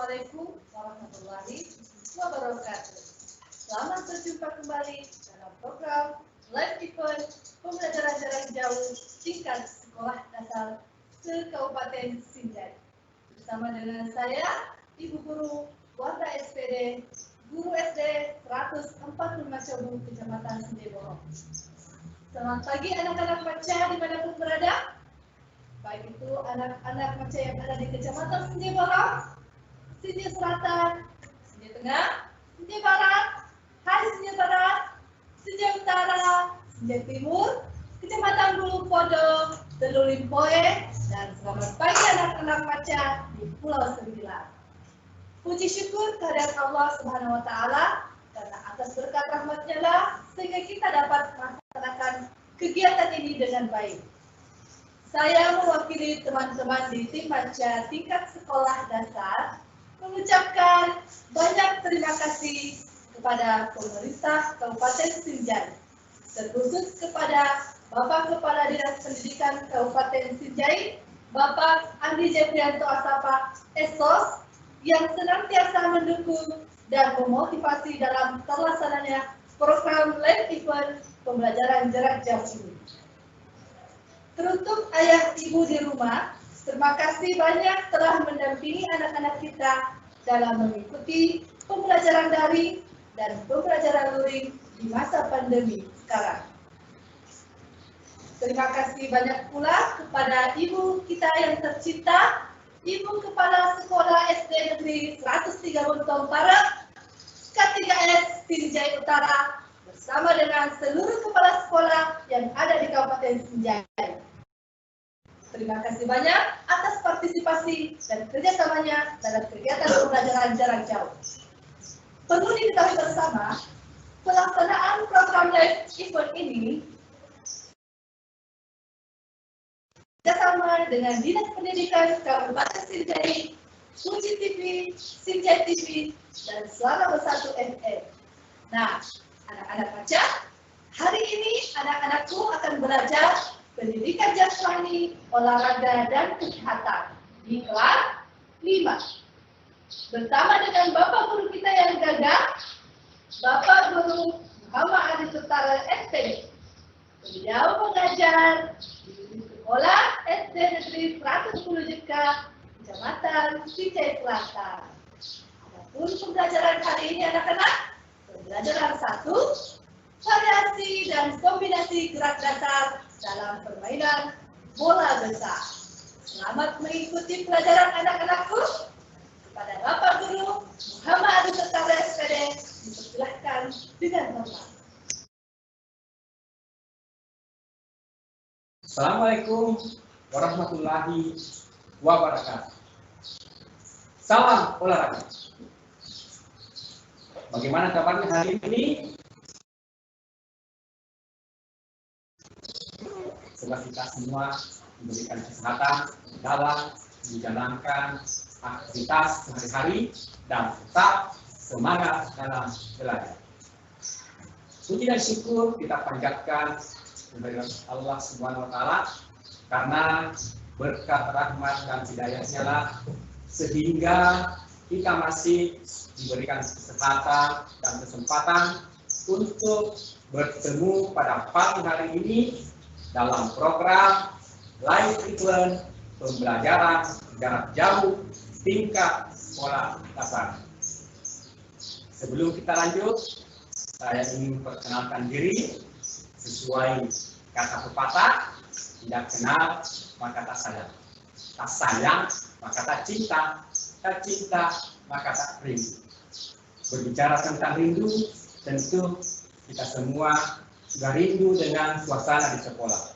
Assalamualaikum warahmatullahi wabarakatuh. Selamat berjumpa kembali dalam program live event pembelajaran jarak jauh tingkat sekolah dasar se-Kabupaten Sinjai. Bersama dengan saya, Ibu Guru Warda SPD, Guru SD 145 Cobu, Kecamatan Sinjai Borong. Selamat pagi anak-anak Maca dimanapun berada. Baik itu anak-anak Maca yang ada di Kecamatan Sinjai Borong, Sinjai Selatan, Sinjai Tengah, Sinjai Barat, Hai Sinjai Barat, Sinjai Utara, Sinjai Timur, Kecamatan Bulu Podo, Teluk Limpoe, dan selamat pagi anak-anak Maca di Pulau Sembilan. Puji syukur kehadirat Allah Subhanahu wa Ta'ala karena atas berkat rahmat-Nya lah sehingga kita dapat melaksanakan kegiatan ini dengan baik. Saya mewakili teman-teman di tim Maca tingkat sekolah dasar mengucapkan banyak terima kasih kepada pemerintah Kabupaten Sinjai, terkhusus kepada Bapak Kepala Dinas Pendidikan Kabupaten Sinjai, Bapak Andi Jeprianto Asapa, SOS, yang senantiasa mendukung dan memotivasi dalam terlaksananya program live event pembelajaran jarak jauh ini. Teruntuk ayah ibu di rumah, terima kasih banyak telah mendampingi anak-anak kita dalam mengikuti pembelajaran daring dan pembelajaran luring di masa pandemi sekarang. Terima kasih banyak pula kepada ibu kita yang tercinta, Ibu Kepala Sekolah SD Negeri 103 Bontong Barat, K3S Sinjai Utara, bersama dengan seluruh kepala sekolah yang ada di Kabupaten Sinjai. Terima kasih banyak atas partisipasi dan kerjasamanya dalam kegiatan pembelajaran jarak jauh. Perlu diketahui bersama, pelaksanaan program live event ini bersama dengan Dinas Pendidikan Kabupaten Sinjai, Puji TV, Sinjai TV, dan Suara Bersatu FM. Nah, anak-anak Maca, hari ini anak-anakku akan belajar pendidikan jasmani, olahraga, dan kesehatan di kelas 5. Bersama dengan Bapak Guru kita yang gagah, Bapak Guru Muhammad Adi Sutara SPD. Beliau mengajar di Sekolah SD Negeri 110 Jeka, Kecamatan Sinjai Selatan. Adapun pembelajaran hari ini anak-anak, pembelajaran 1, variasi dan kombinasi gerak dasar dalam permainan bola besar. Selamat mengikuti pelajaran anak-anakku. Kepada Bapak Guru Muhammad Adi Sutara SPD, dipersilahkan dengan hormat. Assalamualaikum warahmatullahi wabarakatuh. Salam olahraga. Bagaimana kabarnya hari ini? Semoga kita semua diberikan kesehatan dalam menjalankan aktivitas sehari-hari dan tetap semangat dalam belajar. Puji dan syukur kita panjatkan kepada Allah Subhanahu wa Ta'ala karena berkat rahmat dan hidayahnya lah sehingga kita masih diberikan kesempatan dan kesempatan untuk bertemu pada pagi hari ini dalam program live event pembelajaran jarak jauh tingkat sekolah dasar. Sebelum kita lanjut, saya ingin memperkenalkan diri sesuai kata pepatah, tidak kenal maka tak sayang, tak sayang maka tak cinta, tak cinta maka tak rindu. Berbicara tentang rindu, tentu kita semua sudah rindu dengan suasana di sekolah,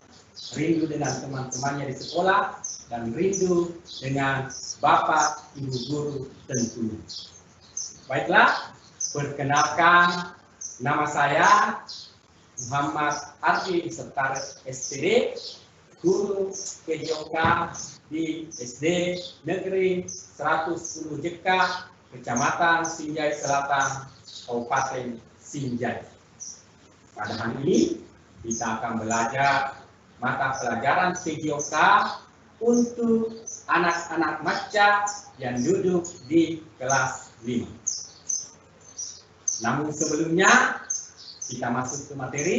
rindu dengan teman-temannya di sekolah, dan rindu dengan Bapak Ibu Guru tentu. Baiklah, perkenalkan nama saya Muhammad Adi Sutara SPD, Guru PJOK di SD Negeri 110 Jeka, Kecamatan Sinjai Selatan, Kabupaten Sinjai. Pada hari ini kita akan belajar mata pelajaran PJOK untuk anak-anak Macca yang duduk di kelas 5. Namun sebelumnya kita masuk ke materi,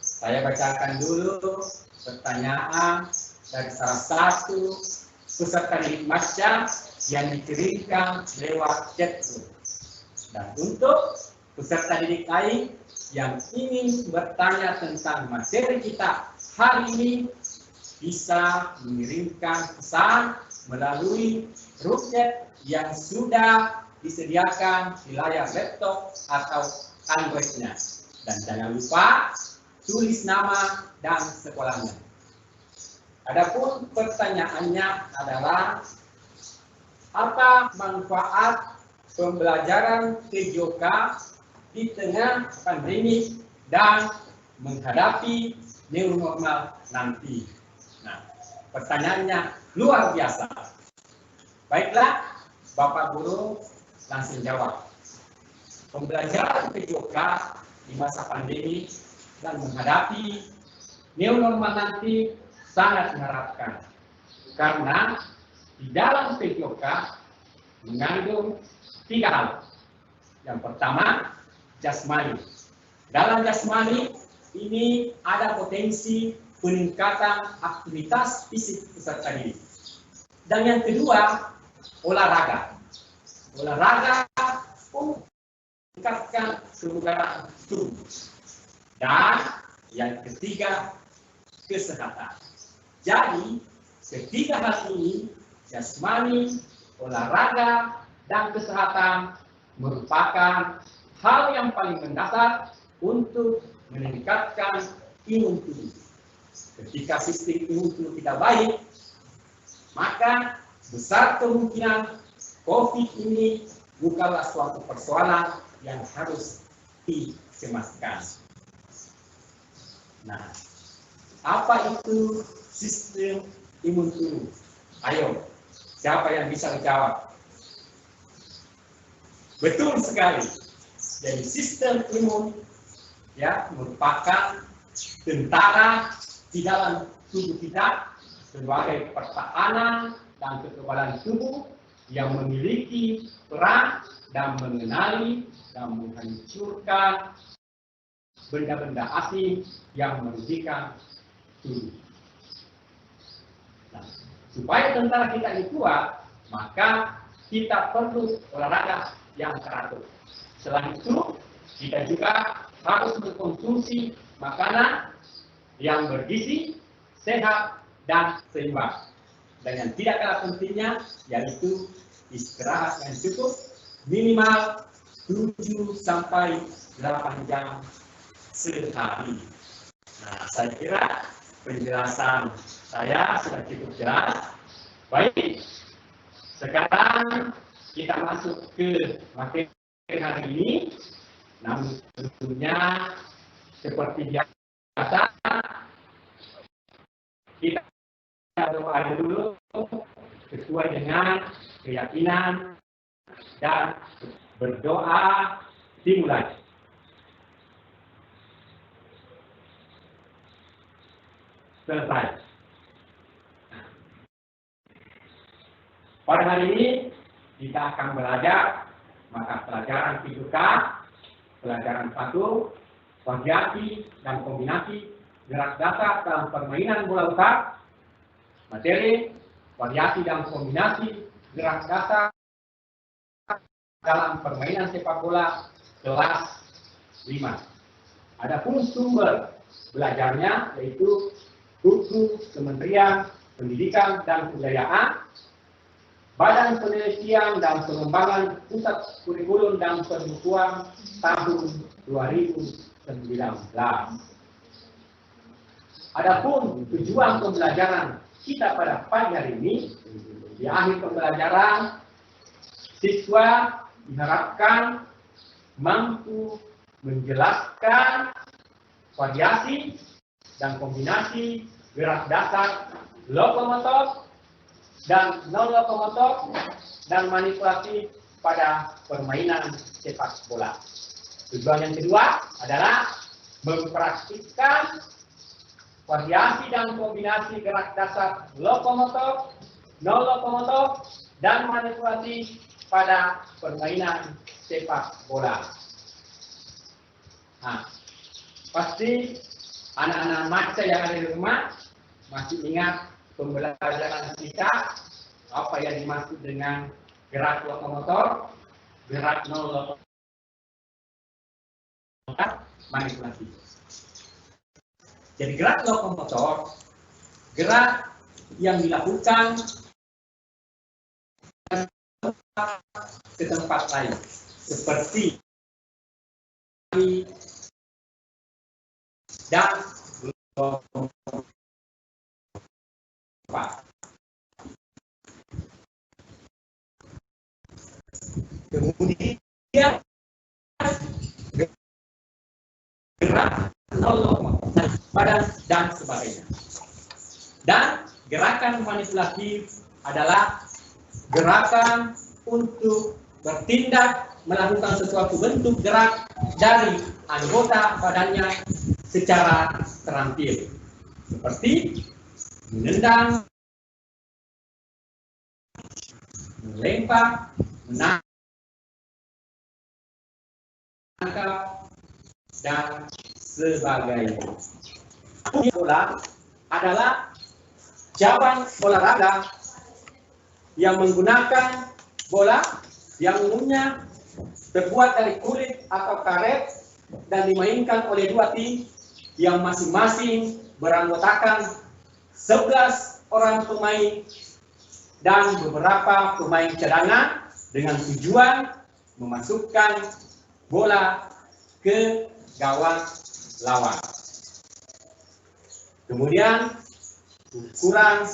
saya bacakan dulu pertanyaan dari salah satu peserta didik Macca yang dikirimkan lewat chat. Dan untuk peserta didik lain yang ingin bertanya tentang materi kita hari ini, bisa mengirimkan pesan melalui grup chat yang sudah disediakan di layar laptop atau Android-nya. Dan jangan lupa tulis nama dan sekolahnya. Adapun pertanyaannya adalah, apa manfaat pembelajaran PJOK di tengah pandemi dan menghadapi new normal nanti? Nah, pertanyaannya luar biasa. Baiklah, Bapak Guru langsung jawab. Pembelajaran PJOK di masa pandemi dan menghadapi new normal nanti sangat mengharapkan. Karena di dalam PJOK mengandung 3 hal. Yang pertama, jasmani. Dalam jasmani ini ada potensi peningkatan aktivitas fisik peserta didik. Dan yang kedua, olahraga. Olahraga untuk meningkatkan kebugaran tubuh. Dan yang ketiga, kesehatan. Jadi, ketiga hal ini, jasmani, olahraga, dan kesehatan merupakan hal yang paling mendasar untuk meningkatkan imun tubuh. Ketika sistem imun tubuh kita baik, maka besar kemungkinan COVID ini bukanlah suatu persoalan yang harus dicemaskan. Nah, apa itu sistem imun tubuh? Ayo, siapa yang bisa menjawab? Betul sekali. Jadi sistem imun ya merupakan tentara di dalam tubuh kita sebagai pertahanan dan kekebalan tubuh yang memiliki peran dan mengenali dan menghancurkan benda-benda asing yang merugikan tubuh. Nah, supaya tentara kita ini kuat, maka kita perlu olahraga yang teratur. Selain itu, kita juga harus mengkonsumsi makanan yang bergizi, sehat, dan seimbang. Dan yang tidak kalah pentingnya, yaitu istirahat yang cukup, minimal 7 sampai 8 jam sehari. Nah, saya kira penjelasan saya sudah cukup jelas. Baik, sekarang kita masuk ke materi hari ini. Namun tentunya seperti biasa kita berdoa dulu sesuai dengan keyakinan dan berdoa dimulai. Selesai. Pada hari ini kita akan belajar mata pelajaran PJOK, pelajaran 1, variasi dan kombinasi gerak dasar dalam permainan bola utar, materi, variasi dan kombinasi gerak dasar dalam permainan sepak bola kelas 5. Adapun sumber belajarnya yaitu buku Kementerian Pendidikan dan Kebudayaan, Badan Penelitian dan Pengembangan Pusat Kurikulum dan Pembukuan tahun 2019. Adapun tujuan pembelajaran kita pada pagi hari ini, di akhir pembelajaran, siswa diharapkan mampu menjelaskan variasi dan kombinasi gerak dasar lokomotor dan non-lokomotor dan manipulasi pada permainan sepak bola. Tujuan yang kedua adalah mempraktikkan variasi dan kombinasi gerak dasar lokomotor, non lokomotor, dan manipulasi pada permainan sepak bola. Nah, pasti anak-anak maca yang ada di rumah masih ingat pembelajaran kita apa yang dimaksud dengan gerak lokomotor, gerak non lokomotor, manipulasi. Jadi gerak lokomotor, gerak yang dilakukan ke tempat lain, seperti dan kemudian gerak lokomotor, badan dan sebagainya. Dan gerakan manipulatif adalah gerakan untuk bertindak melakukan sesuatu bentuk gerak dari anggota badannya secara terampil, seperti menendang, melempar, menangkap, dan sebagainya. Bola adalah cabang olahraga yang menggunakan bola yang umumnya terbuat dari kulit atau karet dan dimainkan oleh dua tim yang masing-masing beranggotakan 11 orang pemain dan beberapa pemain cadangan dengan tujuan memasukkan bola ke gawang lawan. Kemudian ukuran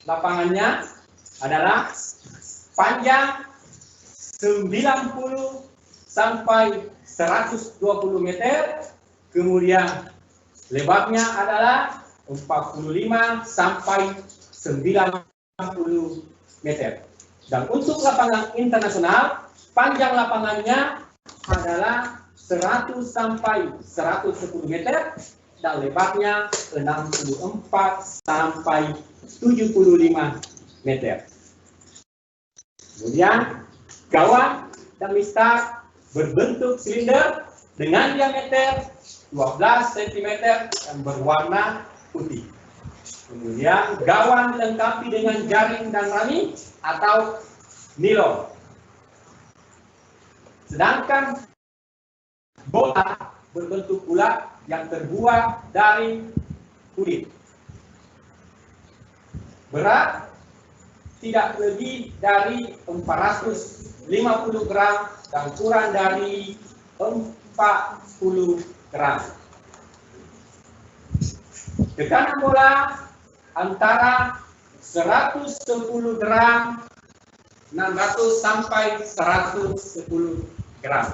lapangannya adalah panjang 90 sampai 120 meter, kemudian lebarnya adalah 45 sampai 90 meter. Dan untuk lapangan internasional, panjang lapangannya adalah 100 sampai 110 meter dan lebarnya 64 sampai 75 meter. Kemudian gawang dan mistar berbentuk silinder dengan diameter 12 cm dan berwarna putih. Kemudian gawang dilengkapi dengan jaring dan rami atau nilon. Sedangkan bola berbentuk bulat yang terbuat dari kulit. Berat tidak lebih dari 450 gram dan kurang dari 40 gram. Tekanan bola antara 110 gram 600 sampai 110 gram.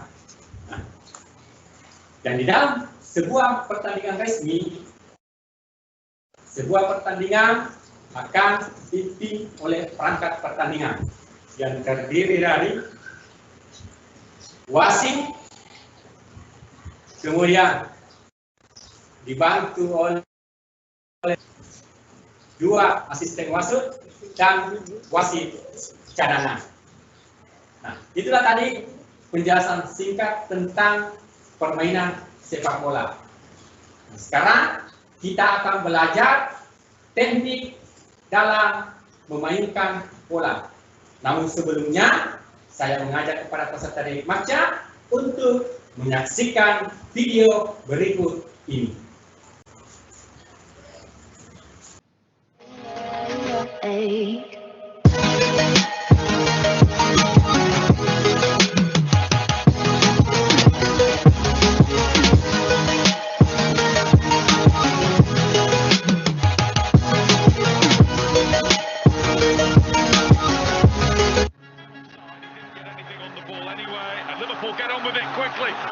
Dan di dalam sebuah pertandingan resmi, sebuah pertandingan akan dipimpin oleh perangkat pertandingan yang terdiri dari wasit, kemudian dibantu oleh dua asisten wasit dan wasit cadangan. Nah, itulah tadi penjelasan singkat tentang permainan sepak bola. Nah, sekarang kita akan belajar teknik dalam memainkan bola. Namun sebelumnya, saya mengajak kepada peserta didik Maca untuk menyaksikan video berikut ini.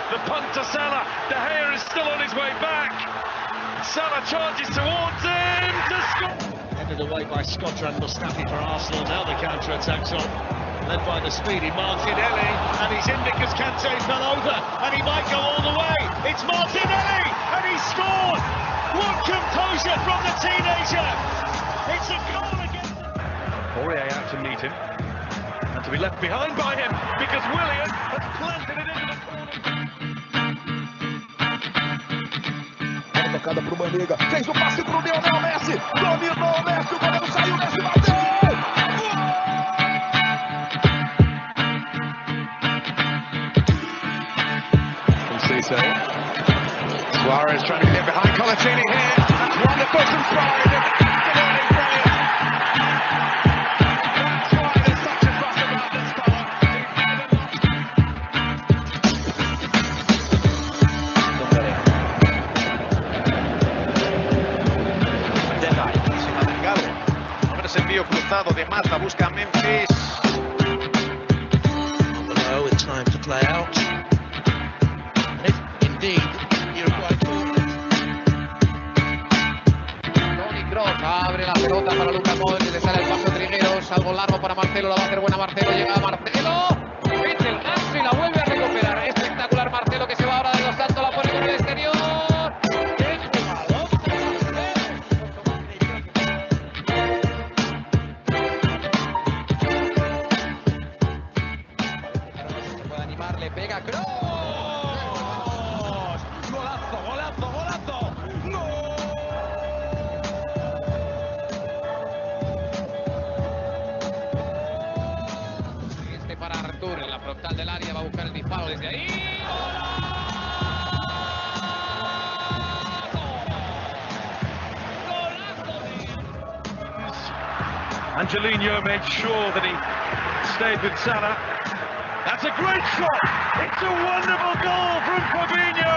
The punt to Salah. De Gea is still on his way back. Salah charges towards him to score. Headed away by Scotland Mustafi for Arsenal. Now the counter-attack's on. Led by the speedy Martinelli. And he's in because Kante fell over. And he might go all the way. It's Martinelli. And he scored. What composure from the teenager! It's a goal against Poirier out to meet him, and to be left behind by him, because Willian has planted it into the corner. Tocada pro Banega, fez o passe pro Lionel Messi, dominou o Messi, o goleiro saiu, Messi bateu! Suarez trying to get behind Colaccini here. That's wonderful from Suarez. Absolutely brilliant. That's why there's such a fuss about this fella. Ahora ese envío cruzado de Mata, busca a Memphis. Below with time to play out. And if indeed Uruguay Toni Kroos abre la pelota para Luka Modric, le sale el paso Trigueros, algo largo para Marcelo, la va a hacer buena Marcelo, llega a Marcelo, mete el gancho y la vuelve a recuperar. Espectacular Marcelo, que se va ahora de los Santos, la pone con el exterior. ¡Qué jugador! Se puede animar, le pega Kroos. Golazo, golazo, golazo. ¡Gol! Este para Artur en la frontal del área, va a buscar el disparo desde ahí. Angelino made sure that he stayed with Salah. That's a great shot. It's a wonderful goal from Fabinho.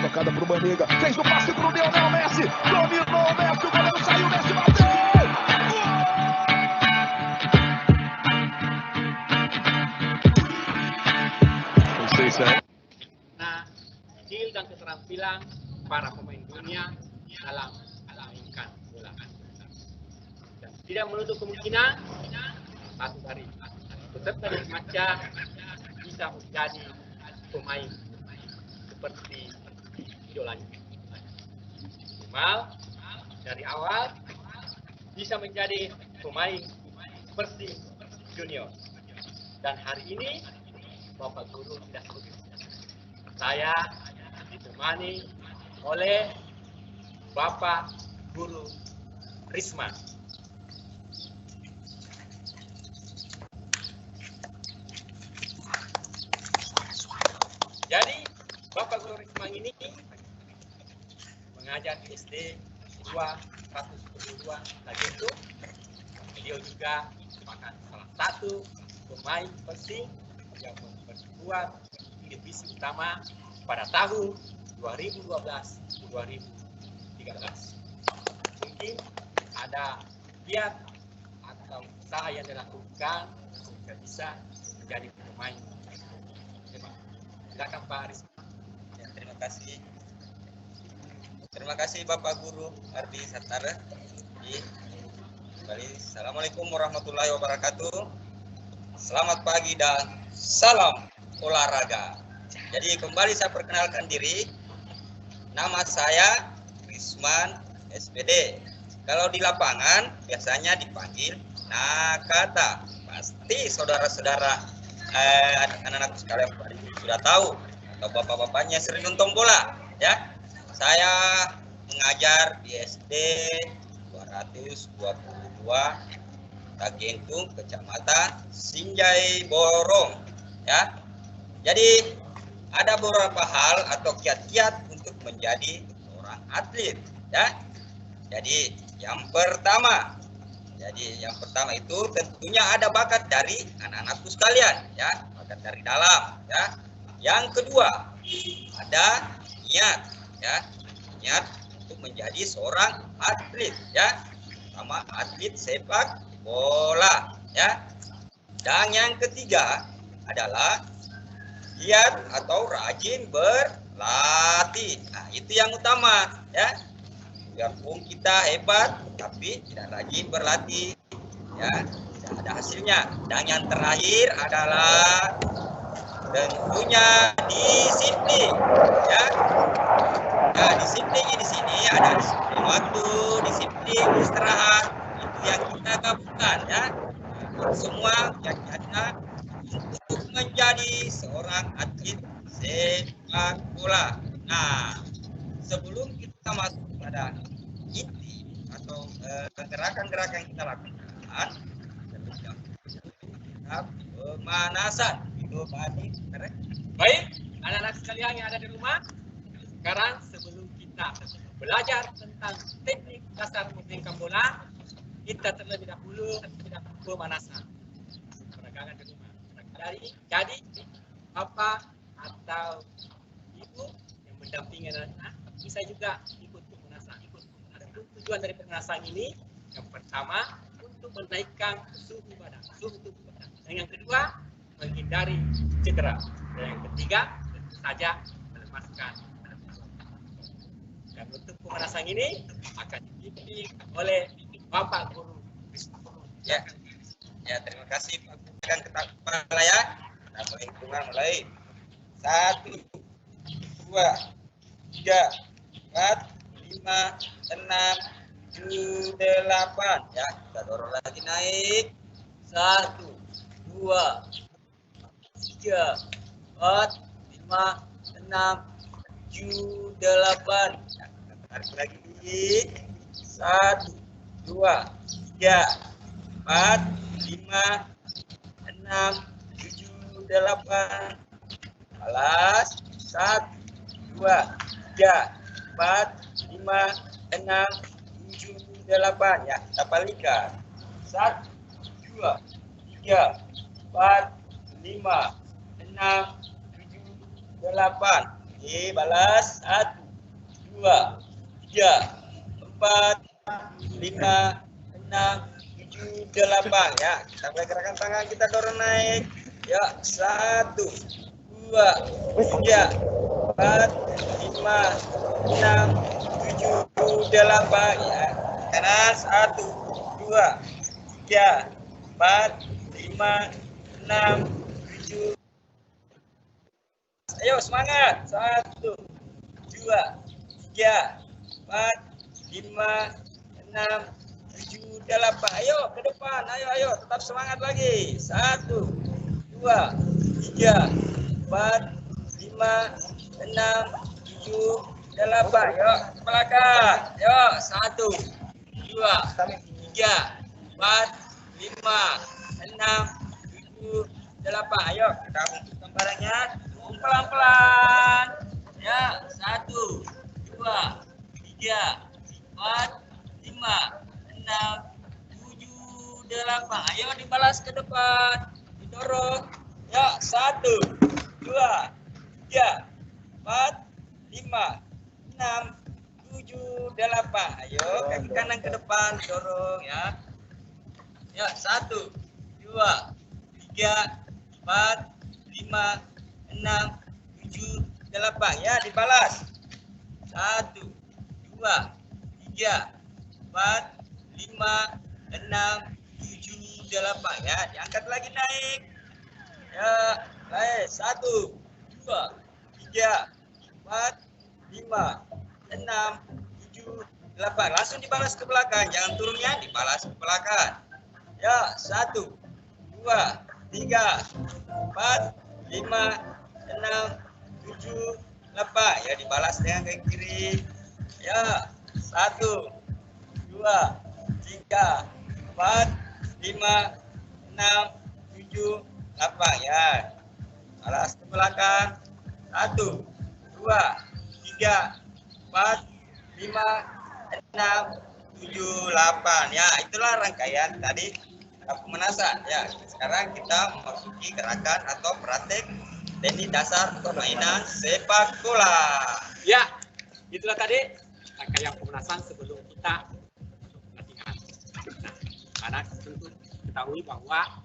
Tocada pro Banega, fez o passe pro Lionel Messi, dominou o Messi, o goleiro saiu, Messi bateu! Nah, skill dan keterampilan para pemain dunia dalam memainkan bola. Dan tidak menutup kemungkinan satu hari peserta dari Maca bisa menjadi pemain seperti idolanya. Minimal dari awal bisa menjadi pemain Persib Junior. Dan hari ini Bapak Guru tidak setuju. Saya ditemani oleh Bapak Guru Risman. Jadi Bapak Guru Risman mengajar di SD 122 lagi itu. Beliau juga merupakan salah satu pemain penting yang memperkuat divisi utama pada tahun 2012-2013. Mungkin ada giat atau usaha yang dilakukan sehingga bisa menjadi pemain. Silakan Pak Aris. Ya, terima kasih Bapak Guru Ardi Satara. Kembali, Assalamualaikum warahmatullahi wabarakatuh. Selamat pagi dan salam olahraga. Jadi kembali saya perkenalkan diri. Nama saya Risman SPD. Kalau di lapangan biasanya dipanggil Nakata. Pasti saudara-saudara anak-anak sekalian sudah tahu, atau bapak-bapaknya sering nonton bola ya. Saya mengajar di SD 222 Tagentung, Kecamatan Sinjai Borong ya. Jadi ada beberapa hal atau kiat-kiat untuk menjadi seorang atlet ya. Jadi yang pertama itu tentunya ada bakat dari anak-anakku sekalian ya, bakat dari dalam ya. Yang kedua ada niat ya, niat untuk menjadi seorang atlet ya, sama atlet sepak bola ya. Dan yang ketiga adalah giat atau rajin berlatih. Nah, itu yang utama ya. Biarpun kita hebat tapi tidak rajin berlatih ya, tidak ada hasilnya. Dan yang terakhir adalah tentunya disiplin ya. Nah, disiplinnya di sini ada disiplin waktu, disiplin istirahat, itu yang kita gabungkan ya. Semua yang ada untuk menjadi seorang atlet sepak bola. Nah, sebelum kita masuk pada inti atau gerakan-gerakan yang kita lakukan, pemanasan itu tadi. Baik, anak-anak sekalian yang ada di rumah, sekarang sebelum kita belajar tentang teknik dasar memainkan bola, kita terlebih dahulu pemanasan. Peregangan di rumah. Jadi bapak atau ibu yang mendampingi anak bisa juga ikut pemanasan. Ada tujuan dari pemanasan ini. Yang pertama untuk menaikkan suhu tubuh badan. Dan yang kedua menghindari cedera. Dan yang ketiga tentu saja melemaskan. Dan untuk pemanasan ini akan dibimbing oleh Bapak Guru. Ya, terima kasih Pak Guru. Kan kepala ya. Nah, mulai 1, 2, 3, 4, 5, 6, 7, 8 ya. Kita dorong lagi naik. 1, 2, 3, 4, 5, 6, 7, 8 ya. Kita tarik lagi. 1, 2, 3, 4, 5, 6, 7, 8. Balas. 1, 2, 3, 4, 5, 6, 7, 8 ya. Kita balikan. 1, 2, 3, 4, 5, 6, 7, 8. Oke, balas. 1, 2, 3, 4, 5, 6, 7, 8 ya. Kita mulai gerakan tangan, kita dorong naik ya. 1, 2, 3, 4, 5, 6, 7, 8 ya. Kanan. 1, 2, 3, 4, 5, 6, 7. Ayo semangat. 1, 2, 3, 4, 5, 6, 7, 8. Ayo ke depan. Ayo tetap semangat lagi. 1, 2, 3, 4, 5, 6, 7, 8. Yuk ke belakang. Yuk 1, 2, 3, 4, 5, 6, 7, 8. Ayo kita kumpulkan barangnya pelan-pelan. Ya 1, 2, 3, 4, 5, 6, 7, 8. Ayo dibalas ke depan. Didorong. Ya, 1, 2, 3, 4, 5, 6, 7, 8. Ayo kaki kanan ke depan, dorong ya. Ya, 1, 2, 3, 4, 5, 6, 7, 8. Ya, dibalas. 1, 2, 3, 4, 5, 6, 7, 8. Ya, diangkat lagi naik. Ya, baik. 1, 2, 3, 4, 5, 6, 7, 8. Langsung dibalas ke belakang. Jangan turunnya, dibalas ke belakang. Ya, 1, 2, 3, 4, 5, 6, 7, 8. Ya, dibalas dengan kaki kiri. Ya, 1, 2, 3, 4, 5, 6, 7, 8. Ya, balas ke belakang. 1, 2, 3, 4, 5, 6, 7, 8. Ya, itulah rangkaian tadi pemanasan. Ya, sekarang kita memasuki gerakan atau praktek teknik dasar permainan sepak bola. Ya, itulah tadi rangkaian pemanasan sebelum kita latihan. Nah, karena tentu ketahui bahwa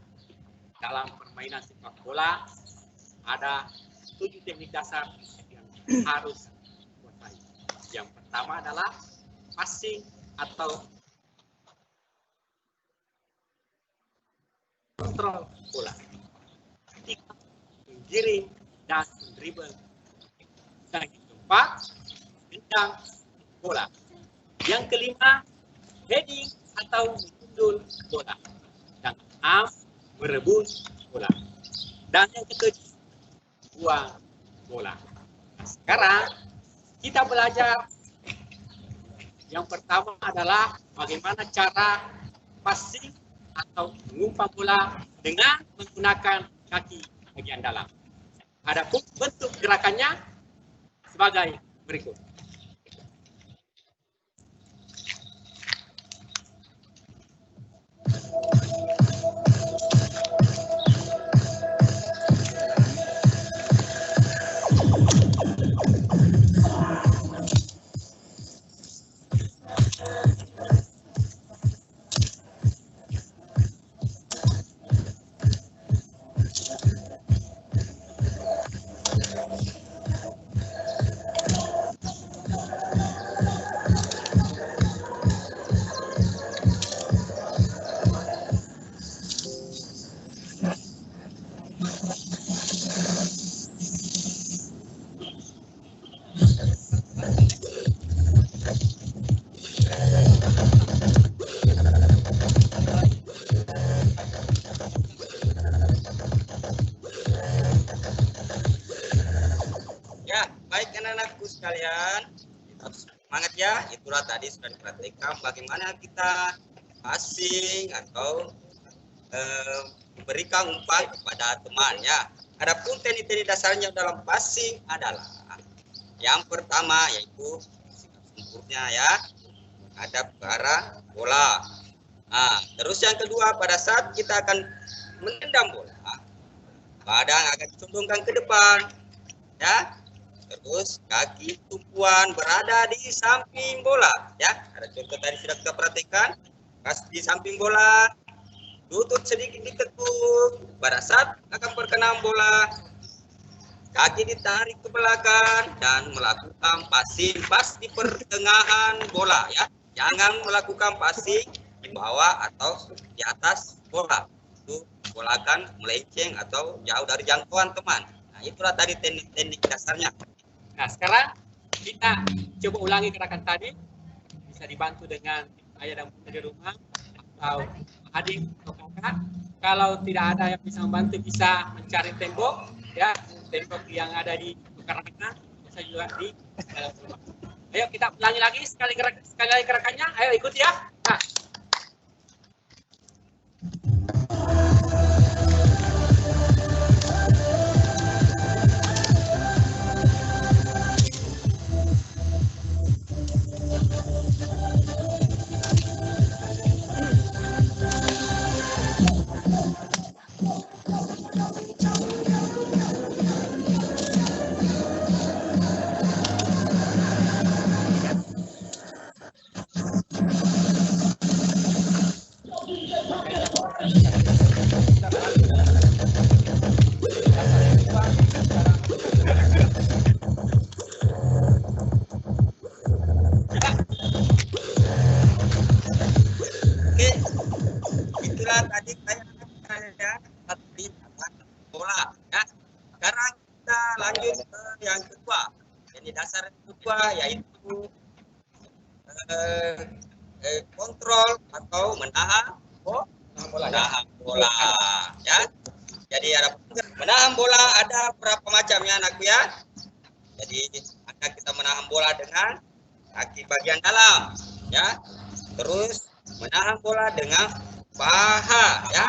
dalam permainan sepak bola ada 7 teknik dasar yang harus dikuasai. Yang pertama adalah passing atau kontrol bola. Ketika menggiring dan dribble. Dan yang keempat, tendang bola. Yang kelima, heading atau menggundul bola. Yang keenam, merebut bola. Dan yang ketujuh, buang bola. Nah, sekarang kita belajar. Yang pertama adalah bagaimana cara passing atau mengumpan bola dengan menggunakan kaki bagian dalam. Adapun bentuk gerakannya sebagai berikut. Sekalian, semangat ya. Itulah tadi sudah diperhatikan bagaimana kita passing atau memberikan umpan kepada teman ya. Adapun teknik-teknik dasarnya dalam passing adalah yang pertama yaitu sikap sempurna ya, menghadap ke arah bola. Nah, terus yang kedua pada saat kita akan menendang bola, badan akan dicondongkan ke depan ya. Terus kaki tumpuan berada di samping bola ya. Ada contoh tadi sudah kita perhatikan, di samping bola, lutut sedikit ditekuk. Pada saat akan perkenaan bola, kaki ditarik ke belakang dan melakukan passing pas di pertengahan bola ya. Jangan melakukan passing di bawah atau di atas bola. Itu bola akan melenceng atau jauh dari jangkauan teman. Nah, itulah tadi teknik dasarnya. Nah, sekarang kita coba ulangi gerakan tadi. Bisa dibantu dengan ayah dan bunda di rumah atau adik atau kakak. Kalau tidak ada yang bisa membantu, bisa mencari tembok ya, tembok yang ada di karangan, bisa juga di dalam rumah. Ayo kita ulangi lagi sekali lagi gerakannya. Ayo ikut ya. Nah. yang kedua. Teknik dasar yang kedua yaitu kontrol atau menahan bola, ya. Jadi ada menahan bola ada berapa macamnya anakku ya. Jadi akan kita menahan bola dengan kaki bagian dalam, ya. Terus menahan bola dengan paha, ya.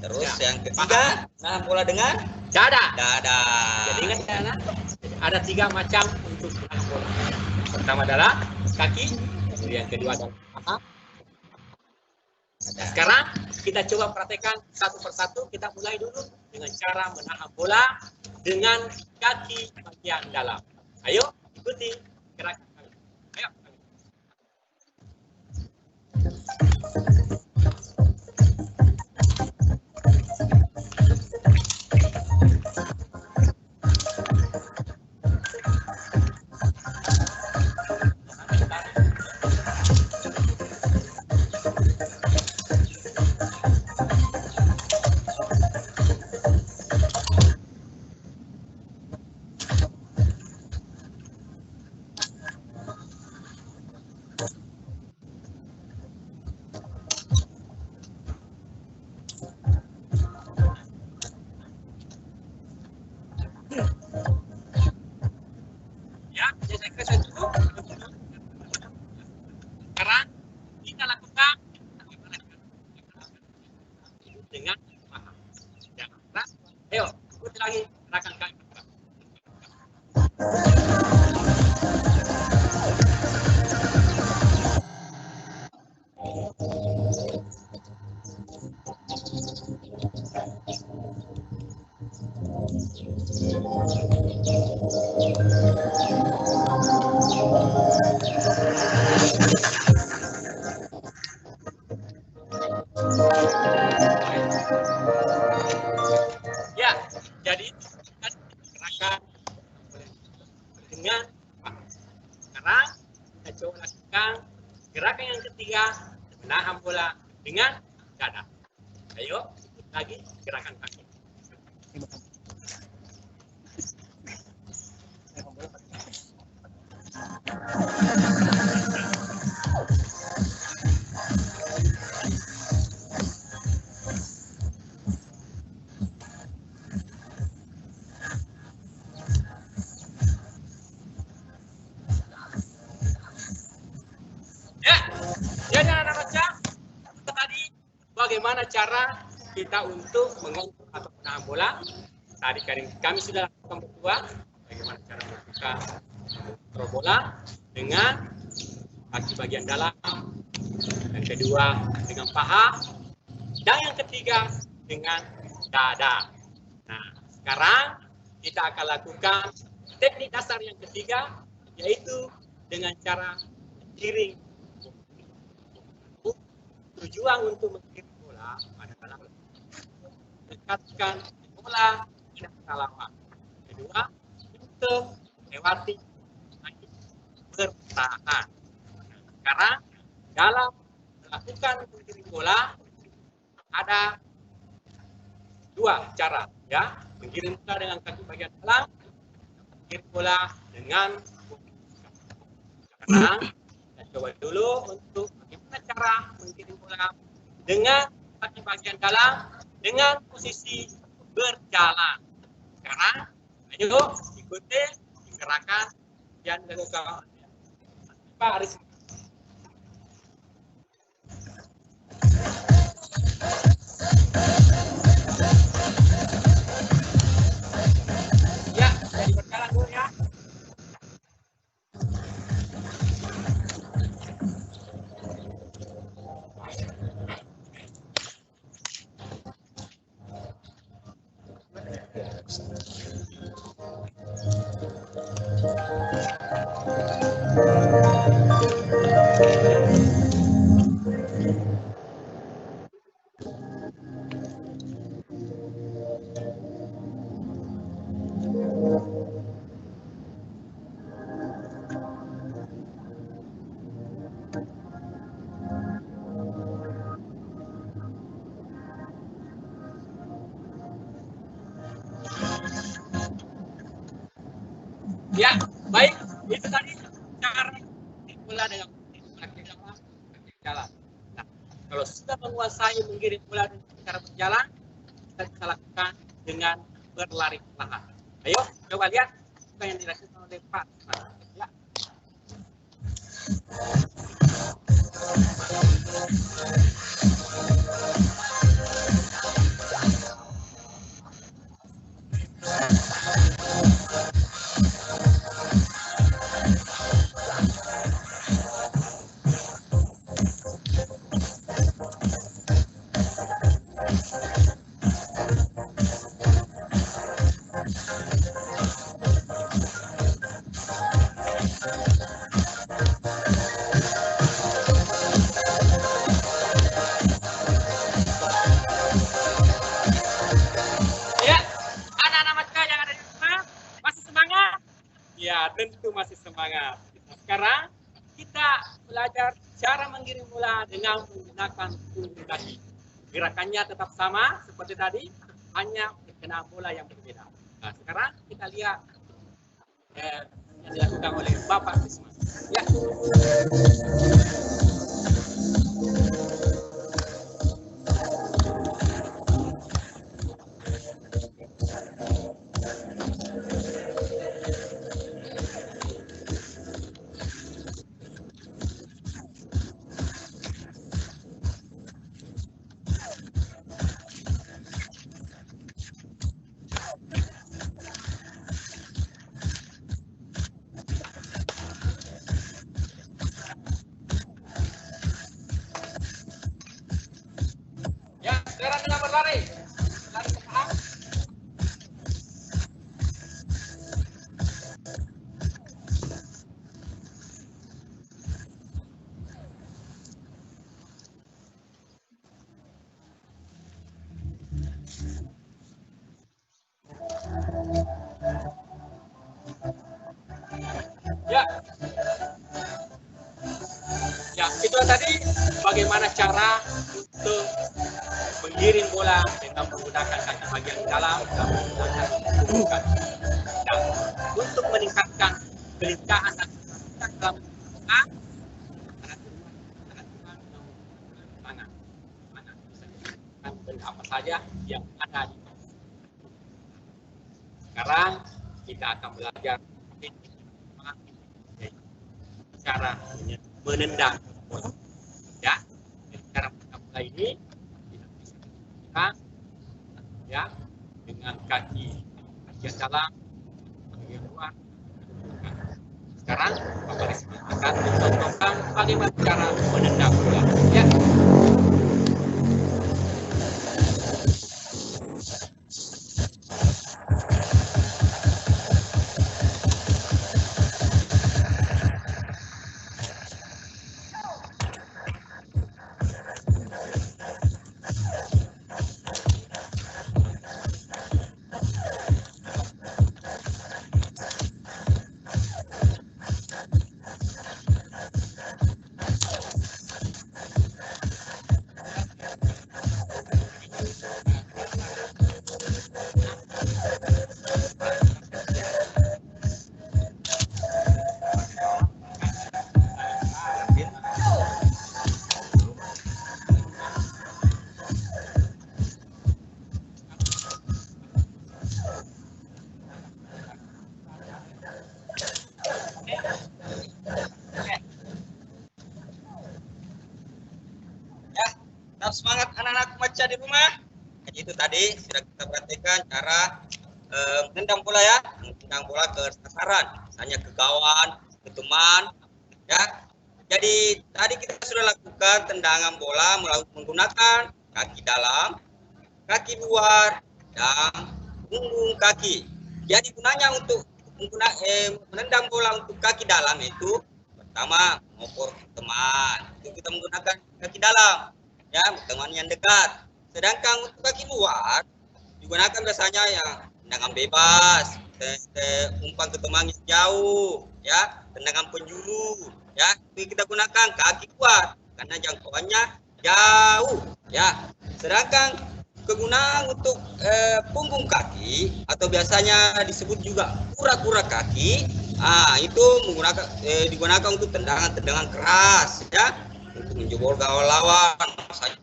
Terus yang ketiga menahan bola dengan dada. Jadi ingat ya anak, ada 3 macam untuk menahan bola. Pertama adalah kaki, kemudian kedua adalah paha. Sekarang kita coba praktekkan satu persatu. Kita mulai dulu dengan cara menahan bola dengan kaki bagian dalam. Ayo ikuti gerakan kami. Ayo. Ya, saya kira saya cukup. Sekarang kita lakukan dengan paham. Jangan keras. Ayo, ikuti lagi gerakan kami. Ya, jadi kita gerakan dengan paham. Sekarang kita coba lakukan gerakan yang ketiga, menahan bola dengan dada. Ayo, ikut lagi gerakan kaki. Jadi anak baca tadi bagaimana cara kita untuk mengontrol atau menahan bola. Tadi kami sudah lakukan berdua bagaimana cara membuka kontrol bola dengan kaki bagian dalam, yang kedua dengan paha, dan yang ketiga dengan dada. Nah, sekarang kita akan lakukan teknik dasar yang ketiga, yaitu dengan cara giring. Tujuan untuk menggiring bola adalah mendekatkan bola ke lawan. Kedua, untuk melewati bertahan. Sekarang dalam melakukan menggiring bola ada 2 cara, ya. Menggiring bola dengan kaki bagian dalam, menggiring bola dengan sekarang kita coba dulu untuk bagaimana cara menggiring bola dengan kaki bagian dalam dengan posisi berjalan. Sekarang ayo ikuti gerakan yang dilakukan Pak Aris. Ya, jadi berjalan dulu ya. Ya, baik. Itu tadi cara bola dengan kaki jalan. Nah, kalau sudah menguasai menggiring bola dengan cara berjalan, kita bisa lakukan dengan berlari perlahan. Ayo, coba lihat apa yang dilakukan oleh Pak. Ya. Ya, tentu masih semangat. Sekarang kita belajar cara menggiring bola dengan menggunakan punggung kaki. Gerakannya tetap sama seperti tadi, hanya kena bola yang berbeda. Nah, sekarang kita lihat yang dilakukan oleh Bapak Krisma. Ya. Sekarang kita berlari. Lari ke tengah. Ya. Ya, itu tadi bagaimana cara untuk menggiring bola dengan menggunakan kaki bagian dalam dan menggunakan punggung kaki. Dan untuk meningkatkan kelincahan dan dalam apa saja yang ada di sekarang kita akan belajar cara menendang bola. Ya, cara menendang bola ini ya dengan kaki bagian dalam, bagian luar. Sekarang Bapak Risma akan mencontohkan bagaimana cara menendang bola. Ya. Tetap semangat anak-anak Maca di rumah. Jadi itu tadi sudah kita perhatikan cara menendang bola ya, menendang bola ke sasaran, misalnya ke gawang, ke teman, ya. Jadi tadi kita sudah lakukan tendangan bola menggunakan kaki dalam, kaki luar, dan punggung kaki. Jadi gunanya untuk menendang bola untuk kaki dalam itu pertama mengukur teman, itu kita menggunakan kaki dalam. Ya, teman yang dekat. Sedangkan untuk kaki luar digunakan biasanya yang tendangan bebas, umpan ke teman yang jauh, ya, tendangan penjuru, ya. Kita gunakan kaki luar karena jangkauannya jauh, ya. Sedangkan kegunaan untuk punggung kaki atau biasanya disebut juga kura-kura kaki Itu digunakan untuk tendangan-tendangan keras ya, untuk menjebol gawang lawan, misalnya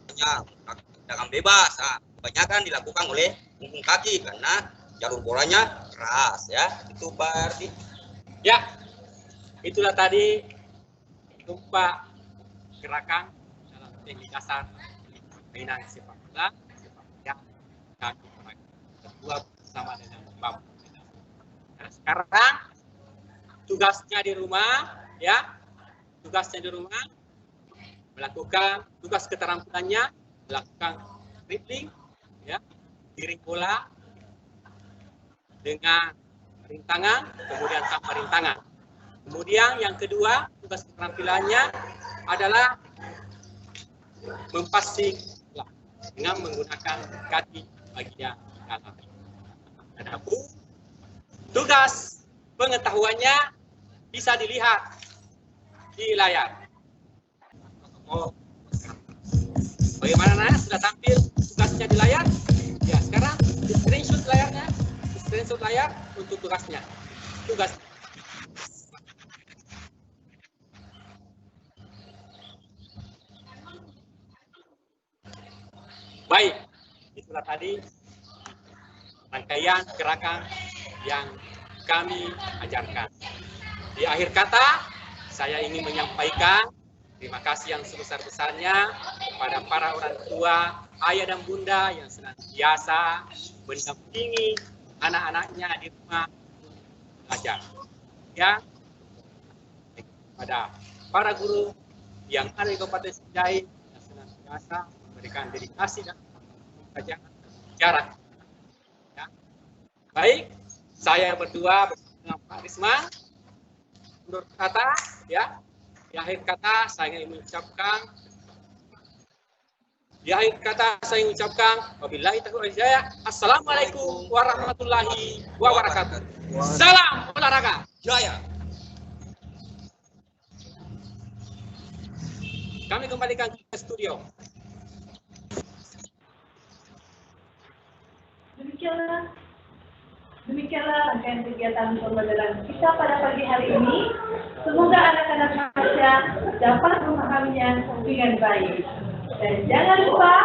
tendangan bebas. Kebanyakan dilakukan oleh punggung kaki karena jalur bolanya keras ya. Itu Pak Ardi. Ya, itulah tadi tumpak gerakan dalam teknik dasar permainan sepak bola yang kami berdua bersama dengan Bapak. Nah, sekarang tugasnya di rumah ya, melakukan tugas keterampilannya, melakukan dribbling ya, giring bola dengan rintangan, kemudian tanpa rintangan. Kemudian yang kedua, tugas keterampilannya adalah mempassing dengan menggunakan kaki bagian kanan. Adapun tugas pengetahuannya bisa dilihat di layar. Bagaimana sudah tampil tugasnya di layar? Ya, sekarang di screenshot layarnya, layar untuk tugasnya. Baik, itulah tadi rangkaian gerakan yang kami ajarkan. Di akhir kata, saya ingin menyampaikan terima kasih yang sebesar-besarnya kepada para orang tua, ayah dan bunda yang senantiasa mendampingi anak-anaknya di rumah belajar. Ya, kepada para guru yang ada di Kabupaten Sinjai yang senantiasa memberikan dedikasi dan pembelajaran jarak. Ya. Baik, saya berdua bersama dengan Pak Risman. Menurut kata, ya, di akhir kata saya ingin mengucapkan, wabillahi taufiq wal hidayah. Assalamualaikum warahmatullahi wabarakatuh. Salam olahraga jaya. Kami kembalikan ke studio. Demikianlah rangkaian kegiatan pembelajaran kita pada pagi hari ini. Semoga anak-anak Masya dapat memahaminya dengan baik. Dan jangan lupa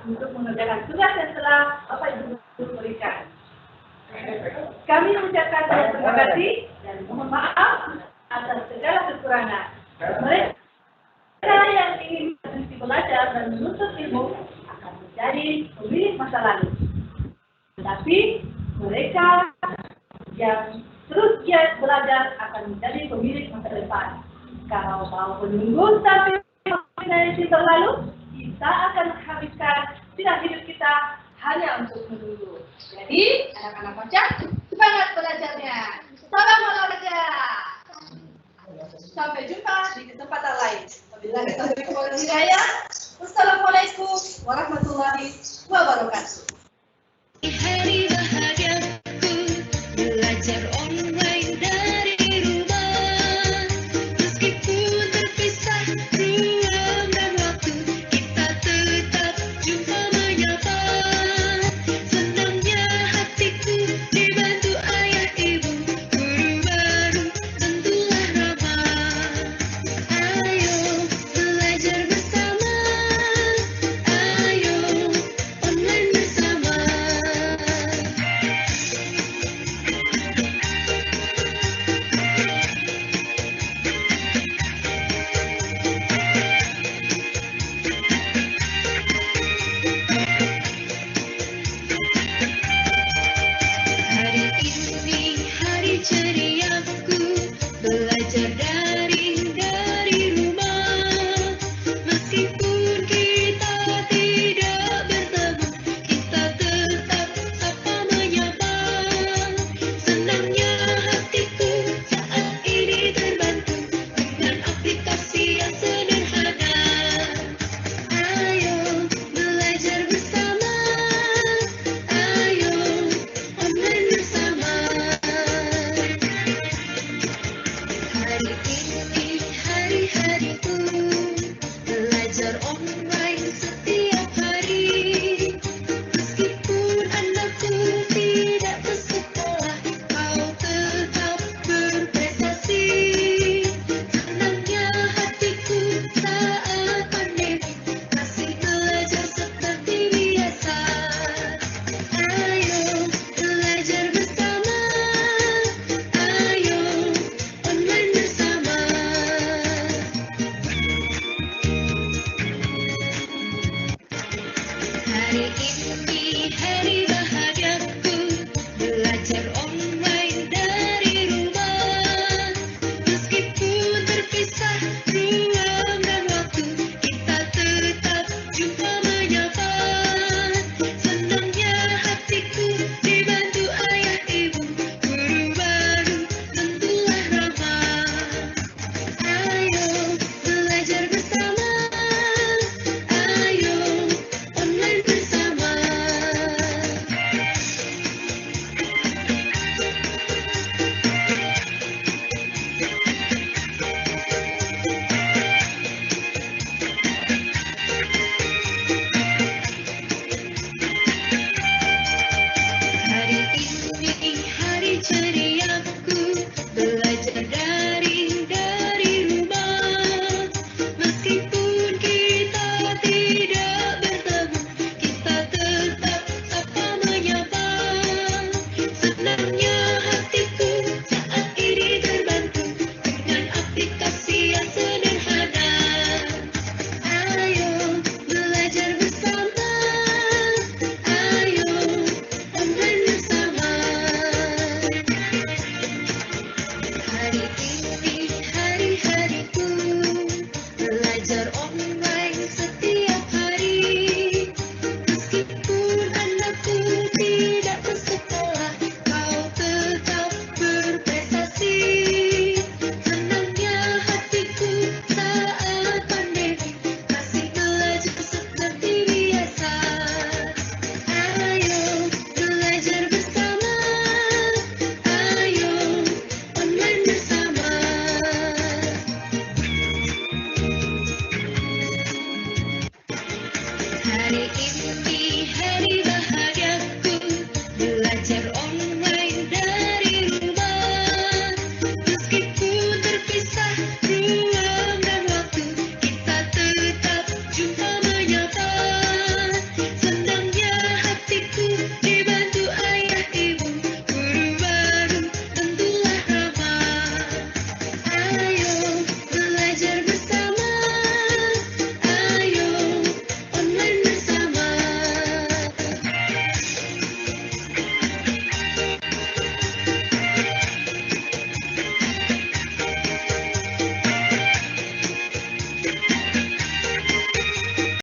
untuk mengerjakan tugas yang telah Bapak Ibu berikan. Kami mengucapkan terima kasih dan mohon maaf atas segala kekurangan. Mereka yang ingin berhenti belajar dan menuntut ilmu akan menjadi pemilik masa lalu. Tetapi mereka yang terus giat belajar akan menjadi pemilik masa depan. Kalau mau menunggu sampai vaksinasi berlalu, kita akan menghabiskan sisa hidup kita hanya untuk menunggu. Jadi, anak-anak Masya, semangat belajarnya. Salam olahraga. Sampai jumpa di kesempatan lain. Wabillahi taufiq wal hidayah. Wassalamualaikum warahmatullahi wabarakatuh.